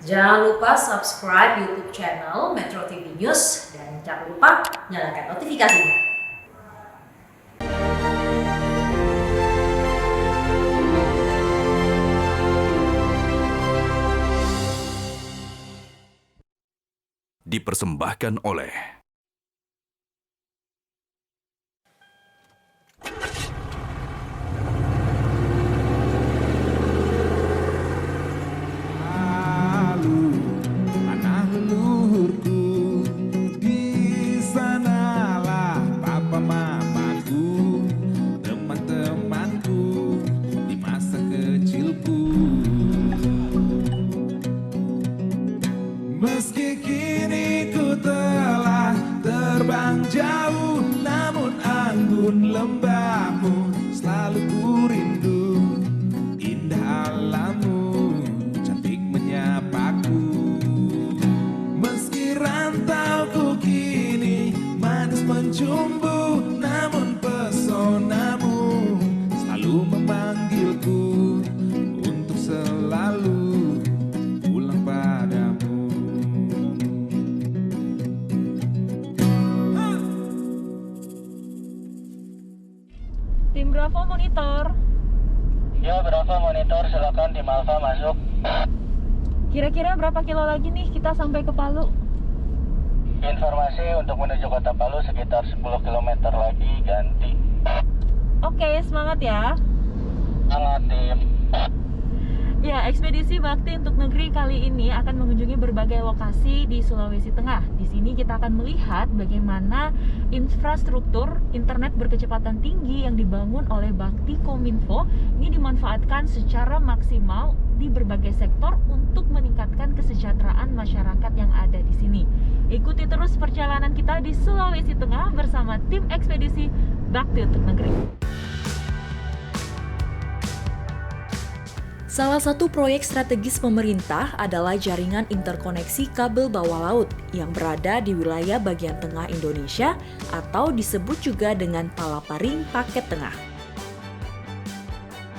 Jangan lupa subscribe YouTube channel Metro TV News dan jangan lupa nyalakan notifikasinya. Dipersembahkan oleh tanah leluhurku, di sanalah papa mamaku, teman-temanku di masa kecilku. Meski kini ku telah terbang jauh, namun anggun lembahmu selalu ku rindu. Indah alammu, cantik menyapaku. Meski rantauku kini manis mencumbu, namun pesonamu selalu memanggilku untuk selalu pulang padamu. Tim Bravo Monitor. Ya, Bravo Monitor, silakan tim Alfa masuk. Kira-kira berapa kilo lagi nih kita sampai ke Palu? Informasi untuk menuju kota Palu sekitar 10 km lagi ganti. Oke, semangat ya. Semangat tim. Ya, ekspedisi Bakti untuk Negeri kali ini akan mengunjungi berbagai lokasi di Sulawesi Tengah. Di sini kita akan melihat bagaimana infrastruktur internet berkecepatan tinggi yang dibangun oleh Bakti Kominfo ini dimanfaatkan secara maksimal di berbagai sektor untuk meningkatkan kesejahteraan masyarakat yang ada di sini. Ikuti terus perjalanan kita di Sulawesi Tengah bersama tim ekspedisi Bakti untuk Negeri. Salah satu proyek strategis pemerintah adalah jaringan interkoneksi kabel bawah laut yang berada di wilayah bagian tengah Indonesia atau disebut juga dengan Palaparing Paket Tengah.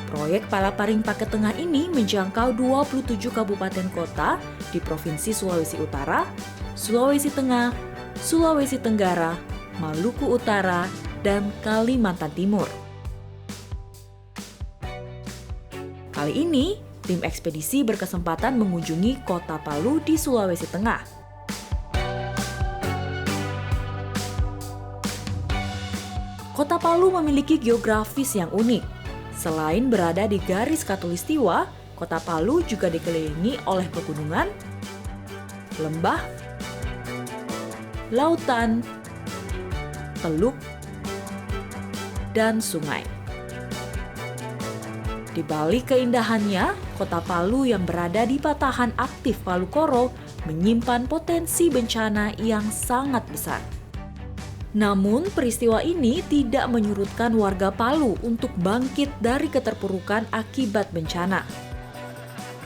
Proyek Palaparing Paket Tengah ini menjangkau 27 kabupaten kota di Provinsi Sulawesi Utara, Sulawesi Tengah, Sulawesi Tenggara, Maluku Utara, dan Kalimantan Timur. Kali ini, tim ekspedisi berkesempatan mengunjungi Kota Palu di Sulawesi Tengah. Kota Palu memiliki geografis yang unik. Selain berada di garis khatulistiwa, Kota Palu juga dikelilingi oleh pegunungan, lembah, lautan, teluk, dan sungai. Di balik keindahannya, Kota Palu yang berada di patahan aktif Palu Koro menyimpan potensi bencana yang sangat besar. Namun, peristiwa ini tidak menyurutkan warga Palu untuk bangkit dari keterpurukan akibat bencana.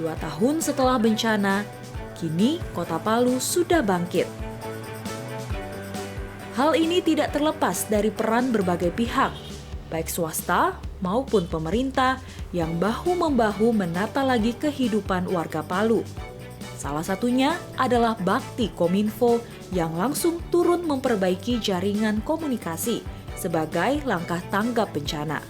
2 tahun setelah bencana, kini Kota Palu sudah bangkit. Hal ini tidak terlepas dari peran berbagai pihak, baik swasta maupun pemerintah yang bahu-membahu menata lagi kehidupan warga Palu. Salah satunya adalah Bakti Kominfo yang langsung turun memperbaiki jaringan komunikasi sebagai langkah tanggap bencana.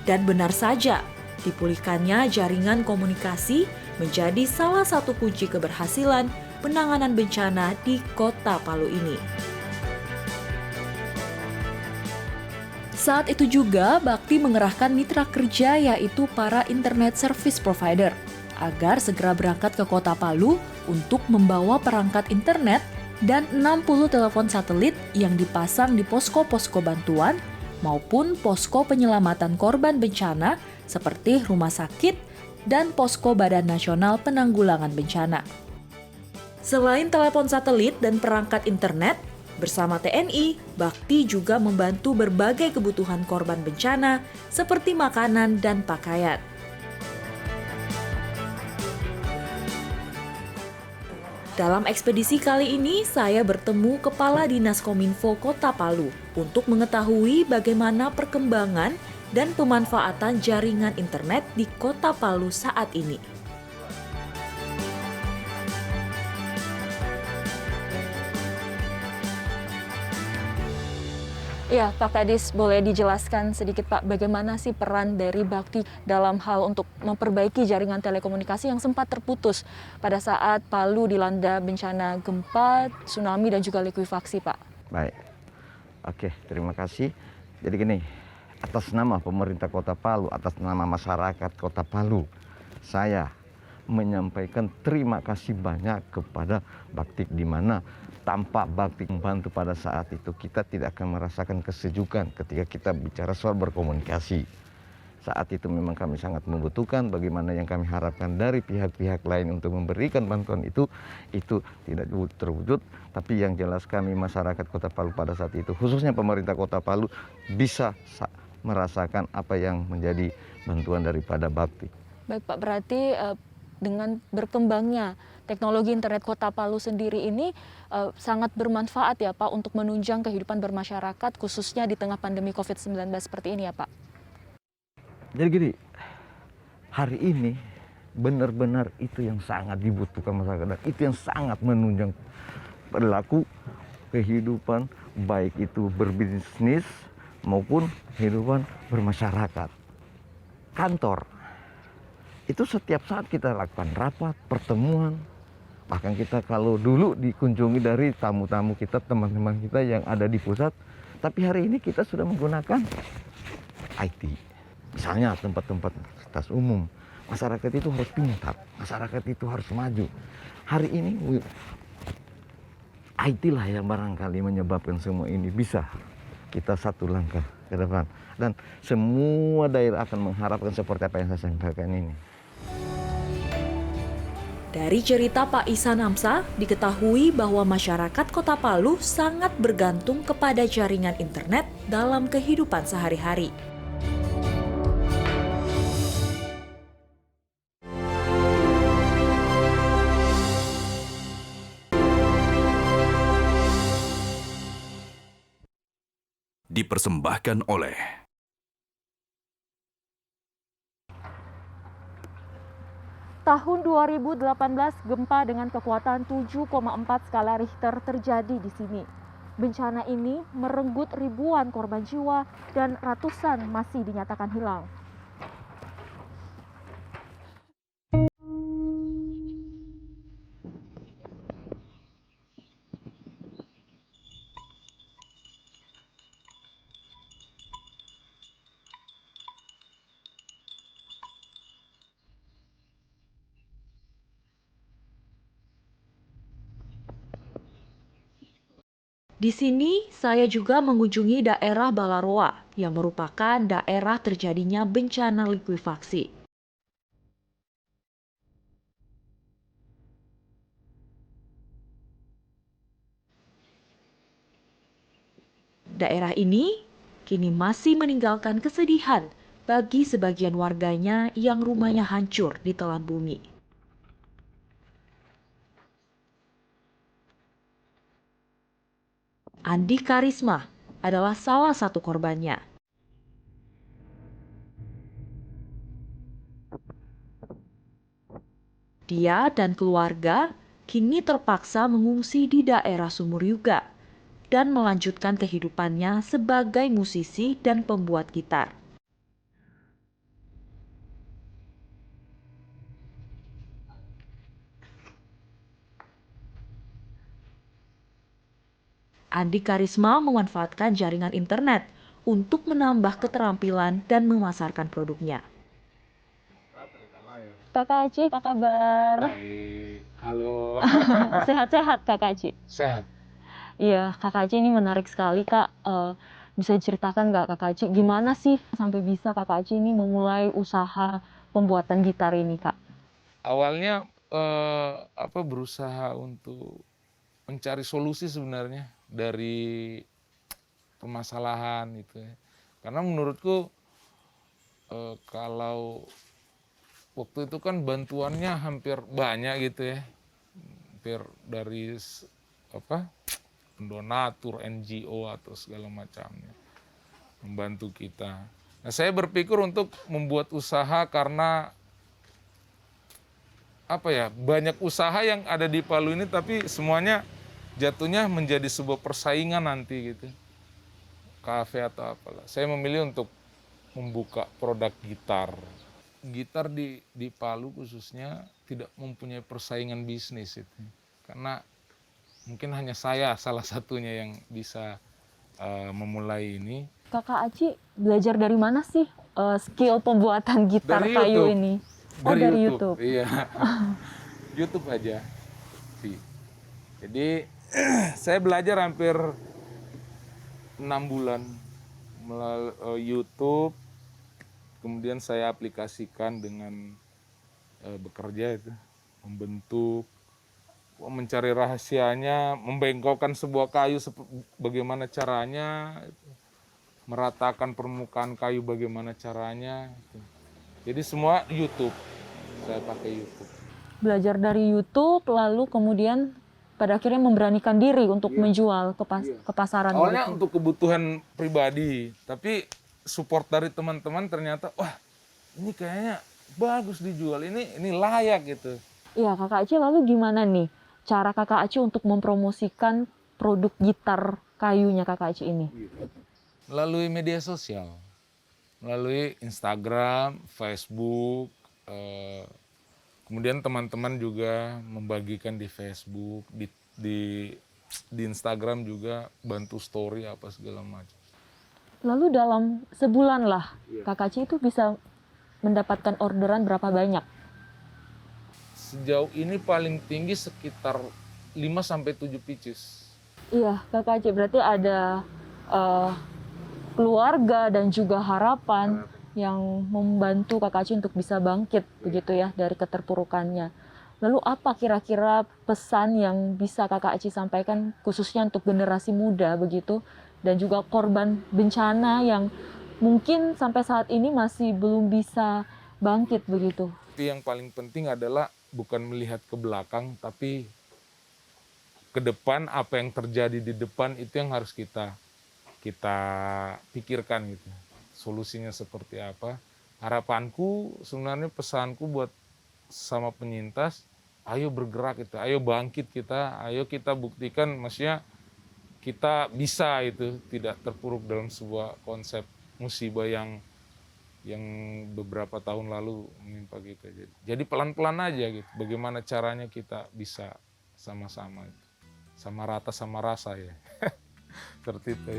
Dan benar saja, dipulihkannya jaringan komunikasi menjadi salah satu kunci keberhasilan penanganan bencana di Kota Palu ini. Saat itu juga, Bakti mengerahkan mitra kerja yaitu para internet service provider agar segera berangkat ke Kota Palu untuk membawa perangkat internet dan 60 telepon satelit yang dipasang di posko-posko bantuan maupun posko penyelamatan korban bencana seperti rumah sakit dan posko Badan Nasional Penanggulangan Bencana. Selain telepon satelit dan perangkat internet, bersama TNI, Bakti juga membantu berbagai kebutuhan korban bencana seperti makanan dan pakaian. Dalam ekspedisi kali ini, saya bertemu Kepala Dinas Kominfo Kota Palu untuk mengetahui bagaimana perkembangan dan pemanfaatan jaringan internet di Kota Palu saat ini. Iya, Pak Kadis, boleh dijelaskan sedikit Pak, bagaimana sih peran dari Bakti dalam hal untuk memperbaiki jaringan telekomunikasi yang sempat terputus pada saat Palu dilanda bencana gempa, tsunami, dan juga likuifaksi, Pak? Baik, oke, terima kasih. Jadi gini, atas nama pemerintah Kota Palu, atas nama masyarakat Kota Palu, saya menyampaikan terima kasih banyak kepada Bakti, di mana tanpa Bakti membantu pada saat itu, kita tidak akan merasakan kesejukan ketika kita bicara soal berkomunikasi. Saat itu memang kami sangat membutuhkan, bagaimana yang kami harapkan dari pihak-pihak lain untuk memberikan bantuan itu tidak terwujud. Tapi yang jelas kami masyarakat Kota Palu pada saat itu, khususnya pemerintah Kota Palu, bisa merasakan apa yang menjadi bantuan daripada Bakti. Baik Pak, berarti dengan berkembangnya teknologi internet Kota Palu sendiri ini sangat bermanfaat ya Pak untuk menunjang kehidupan bermasyarakat khususnya di tengah pandemi COVID-19 seperti ini ya Pak? Jadi gini, hari ini benar-benar itu yang sangat dibutuhkan masyarakat, dan itu yang sangat menunjang perilaku kehidupan baik itu berbisnis maupun kehidupan bermasyarakat. Kantor itu setiap saat kita lakukan rapat, pertemuan, bahkan kita kalau dulu dikunjungi dari tamu-tamu kita, teman-teman kita yang ada di pusat, tapi hari ini kita sudah menggunakan IT. Misalnya tempat-tempat fasilitas umum, masyarakat itu harus pintar, masyarakat itu harus maju. Hari ini IT lah yang barangkali menyebabkan semua ini bisa kita satu langkah ke depan. Dan semua daerah akan mengharapkan seperti apa yang saya sampaikan ini. Dari cerita Pak Ihsan Hamzah, diketahui bahwa masyarakat Kota Palu sangat bergantung kepada jaringan internet dalam kehidupan sehari-hari. Dipersembahkan oleh Tahun 2018 gempa dengan kekuatan 7,4 skala Richter terjadi di sini. Bencana ini merenggut ribuan korban jiwa dan ratusan masih dinyatakan hilang. Di sini saya juga mengunjungi daerah Balaroa yang merupakan daerah terjadinya bencana likuifaksi. Daerah ini kini masih meninggalkan kesedihan bagi sebagian warganya yang rumahnya hancur ditelan bumi. Andi Karisma adalah salah satu korbannya. Dia dan keluarga kini terpaksa mengungsi di daerah Sumur Yuga dan melanjutkan kehidupannya sebagai musisi dan pembuat gitar. Andi Karisma memanfaatkan jaringan internet untuk menambah keterampilan dan memasarkan produknya. Kakak Aci, apa kabar? Halo. Sehat-sehat Kakak Aci? Sehat. Iya, Kakak Aci ini menarik sekali Kak. Bisa diceritakan nggak Kakak Aci, gimana sih sampai bisa Kakak Aci ini memulai usaha pembuatan gitar ini Kak? Awalnya berusaha untuk mencari solusi sebenarnya dari permasalahan itu ya. Karena menurutku kalau waktu itu kan bantuannya hampir banyak gitu ya. Hampir dari pendonatur, NGO atau segala macamnya membantu kita. Nah, saya berpikir untuk membuat usaha karena banyak usaha yang ada di Palu ini tapi semuanya jatuhnya menjadi sebuah persaingan nanti gitu. kafe atau apalah. Saya memilih untuk membuka produk gitar. Gitar di Palu khususnya tidak mempunyai persaingan bisnis itu. Karena mungkin hanya saya salah satunya yang bisa memulai ini. Kakak Aci belajar dari mana sih skill pembuatan gitar Dari kayu YouTube. ini? Oh, dari YouTube. Iya. YouTube aja sih. Jadi saya belajar hampir 6 bulan melalui YouTube. Kemudian saya aplikasikan dengan bekerja itu, membentuk, mencari rahasianya, membengkokkan sebuah kayu bagaimana caranya, meratakan permukaan kayu bagaimana caranya. Jadi semua YouTube, saya pakai YouTube. Belajar dari YouTube, lalu kemudian pada akhirnya memberanikan diri untuk menjual ke pasaran. Awalnya gitu. untuk kebutuhan pribadi, tapi support dari teman-teman ternyata, wah ini kayaknya bagus dijual, ini layak gitu. Iya, Kakak Aci, lalu gimana nih cara Kakak Aci untuk mempromosikan produk gitar kayunya Kakak Aci ini? Melalui media sosial, melalui Instagram, Facebook, kemudian teman-teman juga membagikan di Facebook, di Instagram juga bantu story apa segala macam. Lalu dalam sebulan lah, Kakak Aci itu bisa mendapatkan orderan berapa banyak? Sejauh ini paling tinggi sekitar 5-7 pieces. Iya, Kakak Aci, berarti ada keluarga dan juga harapan yang membantu Kakak Aci untuk bisa bangkit begitu ya dari keterpurukannya. Lalu apa kira-kira pesan yang bisa Kakak Aci sampaikan khususnya untuk generasi muda begitu dan juga korban bencana yang mungkin sampai saat ini masih belum bisa bangkit begitu? Yang paling penting adalah bukan melihat ke belakang, tapi ke depan, apa yang terjadi di depan itu yang harus kita pikirkan gitu. Solusinya seperti apa? Harapanku sebenarnya pesanku buat sama penyintas, ayo bergerak kita, ayo bangkit kita, ayo kita buktikan maksudnya kita bisa itu tidak terpuruk dalam sebuah konsep musibah yang beberapa tahun lalu menimpa kita. Jadi pelan-pelan aja gitu. Bagaimana caranya kita bisa sama-sama, sama rata sama rasa ya. Seperti itu.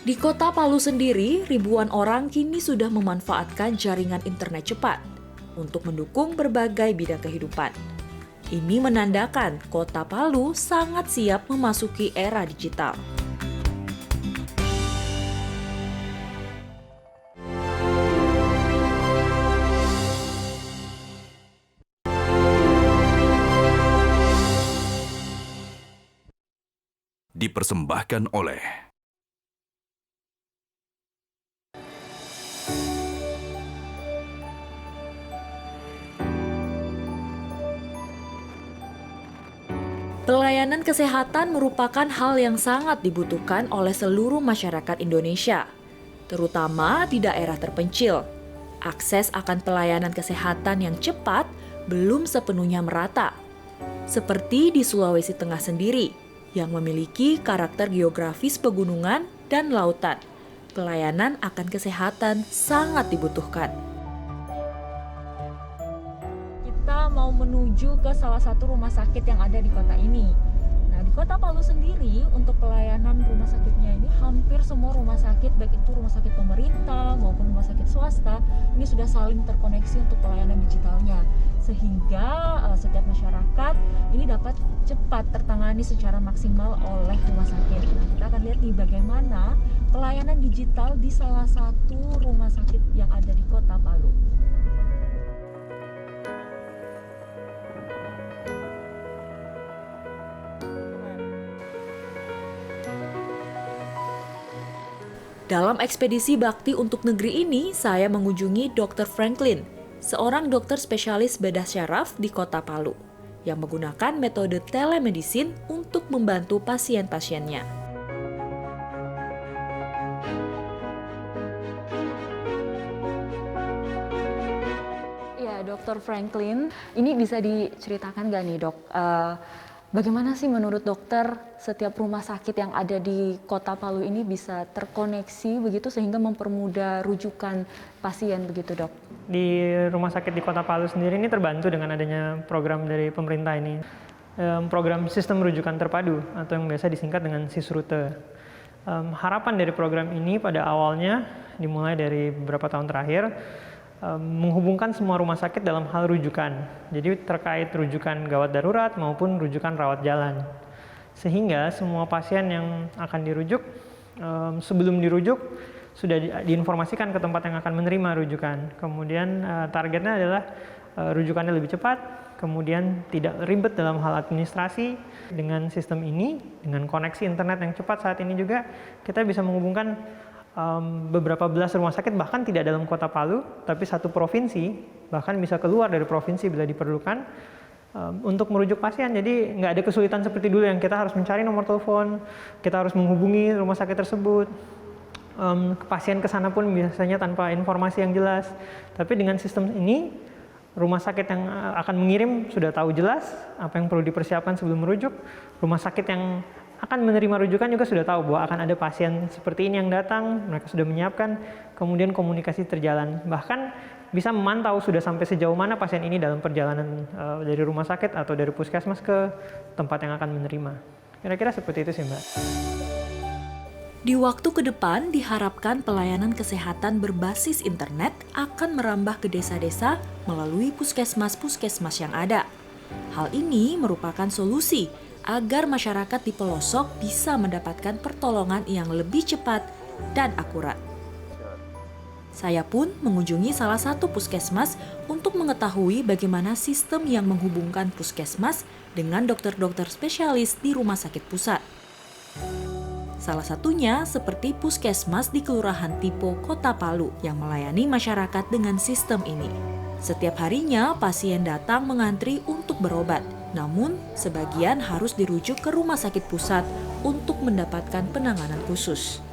Di kota Palu sendiri, ribuan orang kini sudah memanfaatkan jaringan internet cepat untuk mendukung berbagai bidang kehidupan. Ini menandakan kota Palu sangat siap memasuki era digital. Dipersembahkan oleh Pelayanan kesehatan merupakan hal yang sangat dibutuhkan oleh seluruh masyarakat Indonesia, terutama di daerah terpencil. Akses akan pelayanan kesehatan yang cepat belum sepenuhnya merata. Seperti di Sulawesi Tengah sendiri, yang memiliki karakter geografis pegunungan dan lautan. Pelayanan akan kesehatan sangat dibutuhkan. Kita mau menuju ke salah satu rumah sakit yang ada di kota ini. Nah, di kota Palu sendiri untuk pelayanan rumah sakitnya ini hampir semua rumah sakit, baik itu rumah sakit pemerintah maupun rumah sakit swasta, ini sudah saling terkoneksi untuk pelayanan digitalnya. Sehingga setiap masyarakat ini dapat cepat tertangani secara maksimal oleh rumah sakit. Nah, kita akan lihat nih bagaimana pelayanan digital di salah satu rumah sakit yang ada di kota Palu. Dalam ekspedisi bakti untuk negeri ini, saya mengunjungi Dr. Franklin, seorang dokter spesialis bedah syaraf di kota Palu, yang menggunakan metode telemedicine untuk membantu pasien-pasiennya. Ya, Dr. Franklin, ini bisa diceritakan nggak nih dok, Bagaimana sih menurut dokter setiap rumah sakit yang ada di Kota Palu ini bisa terkoneksi begitu sehingga mempermudah rujukan pasien begitu, Dok? Di rumah sakit di Kota Palu sendiri ini terbantu dengan adanya program dari pemerintah ini. Program sistem rujukan terpadu atau yang biasa disingkat dengan SISRUTE. Harapan dari program ini pada awalnya dimulai dari beberapa tahun terakhir menghubungkan semua rumah sakit dalam hal rujukan. Jadi terkait rujukan gawat darurat maupun rujukan rawat jalan. Sehingga semua pasien yang akan dirujuk sebelum dirujuk sudah diinformasikan ke tempat yang akan menerima rujukan. Kemudian targetnya adalah rujukannya lebih cepat, kemudian tidak ribet dalam hal administrasi. Dengan sistem ini, dengan koneksi internet yang cepat saat ini juga, kita bisa menghubungkan beberapa belas rumah sakit, bahkan tidak dalam Kota Palu, tapi satu provinsi, bahkan bisa keluar dari provinsi bila diperlukan, untuk merujuk pasien. Jadi nggak ada kesulitan seperti dulu yang kita harus mencari nomor telepon, kita harus menghubungi rumah sakit tersebut. Pasien ke sana pun biasanya tanpa informasi yang jelas. Tapi dengan sistem ini, rumah sakit yang akan mengirim sudah tahu jelas apa yang perlu dipersiapkan sebelum merujuk. Rumah sakit yang akan menerima rujukan juga sudah tahu bahwa akan ada pasien seperti ini yang datang, mereka sudah menyiapkan, kemudian komunikasi terjalan. Bahkan bisa memantau sudah sampai sejauh mana pasien ini dalam perjalanan dari rumah sakit atau dari puskesmas ke tempat yang akan menerima. Kira-kira seperti itu sih, Mbak. Di waktu ke depan diharapkan pelayanan kesehatan berbasis internet akan merambah ke desa-desa melalui puskesmas-puskesmas yang ada. Hal ini merupakan solusi agar masyarakat di pelosok bisa mendapatkan pertolongan yang lebih cepat dan akurat. Saya pun mengunjungi salah satu puskesmas untuk mengetahui bagaimana sistem yang menghubungkan puskesmas dengan dokter-dokter spesialis di rumah sakit pusat. Salah satunya seperti puskesmas di Kelurahan Tipo, Kota Palu yang melayani masyarakat dengan sistem ini. Setiap harinya pasien datang mengantri untuk berobat. Namun, sebagian harus dirujuk ke rumah sakit pusat untuk mendapatkan penanganan khusus.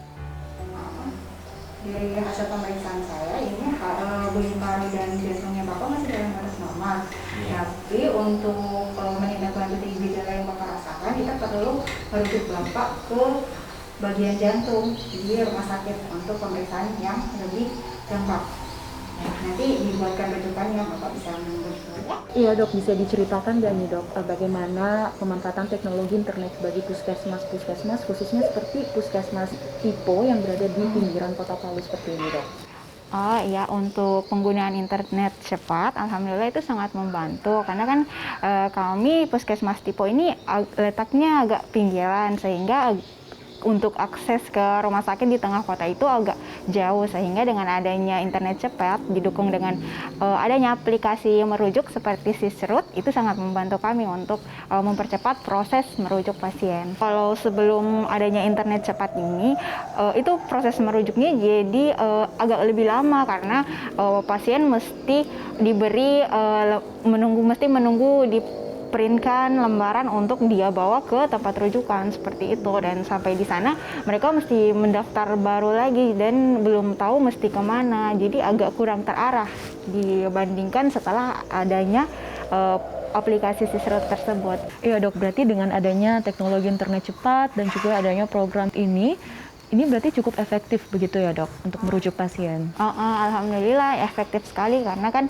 Dari hasil pemeriksaan saya, ini bunyi paru dan jantungnya Bapak masih dalam batas normal. Tapi untuk menindaklanjuti gejala yang Bapak rasakan, kita perlu merujuk Bapak ke bagian jantung di rumah sakit untuk pemeriksaan yang lebih lengkap. Nanti dibuatkan rujukan yang Bapak bisa menurut ya. Iya, Dok, bisa diceritakan nggak nih, Dok, bagaimana pemanfaatan teknologi internet bagi puskesmas-puskesmas, khususnya seperti puskesmas Tipo yang berada di pinggiran Kota Palu seperti ini, Dok? Oh iya, untuk penggunaan internet cepat, alhamdulillah itu sangat membantu karena kan kami puskesmas Tipo ini letaknya agak pinggiran sehingga untuk akses ke rumah sakit di tengah kota itu agak jauh, sehingga dengan adanya internet cepat didukung dengan adanya aplikasi merujuk seperti SISRUT itu sangat membantu kami untuk mempercepat proses merujuk pasien. Kalau sebelum adanya internet cepat ini itu proses merujuknya jadi agak lebih lama karena pasien mesti diberi mesti menunggu di printkan lembaran untuk dia bawa ke tempat rujukan seperti itu, dan sampai di sana mereka mesti mendaftar baru lagi dan belum tahu mesti kemana, jadi agak kurang terarah dibandingkan setelah adanya aplikasi SISRUT tersebut. Iya, Dok, berarti dengan adanya teknologi internet cepat dan juga adanya program ini berarti cukup efektif begitu ya, Dok, untuk merujuk pasien? Alhamdulillah efektif sekali karena kan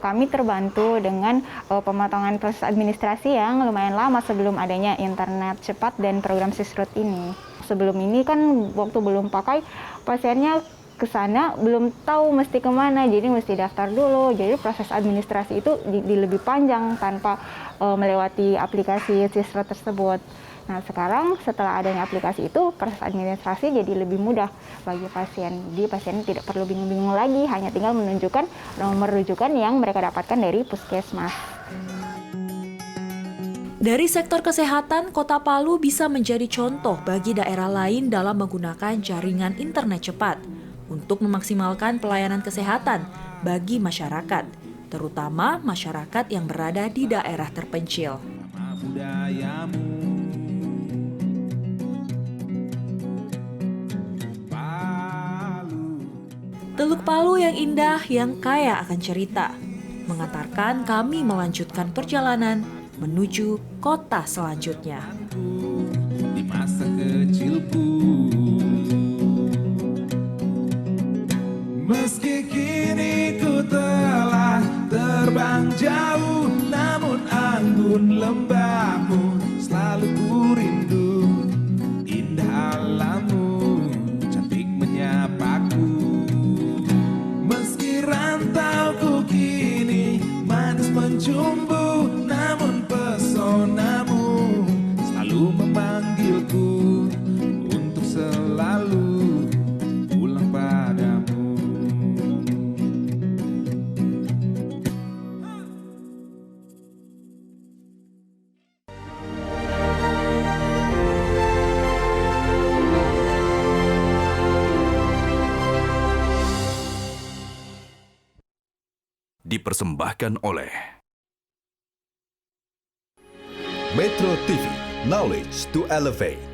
kami terbantu dengan pemotongan proses administrasi yang lumayan lama sebelum adanya internet cepat dan program SISRUT ini. Sebelum ini kan waktu belum pakai, pasiennya ke sana belum tahu mesti kemana, jadi mesti daftar dulu. Jadi proses administrasi itu lebih panjang tanpa melewati aplikasi SISRUT tersebut. Nah, sekarang setelah adanya aplikasi itu, proses administrasi jadi lebih mudah bagi pasien. Jadi pasien tidak perlu bingung-bingung lagi, hanya tinggal menunjukkan nomor rujukan yang mereka dapatkan dari puskesmas. Dari sektor kesehatan, Kota Palu bisa menjadi contoh bagi daerah lain dalam menggunakan jaringan internet cepat untuk memaksimalkan pelayanan kesehatan bagi masyarakat, terutama masyarakat yang berada di daerah terpencil. Teluk Palu yang indah, yang kaya akan cerita, mengantarkan kami melanjutkan perjalanan menuju kota selanjutnya. Di masa kecilku, meski kini ku telah terbang jauh, namun anggun lembahmu selalu ku rindu. Indah alammu, cantik menyapaku. Meski rantauku kini manis mencumbu, namun pesonamu selalu memanggilku untuk selalu pulang padamu. Dipersembahkan oleh Metro TV, knowledge to elevate.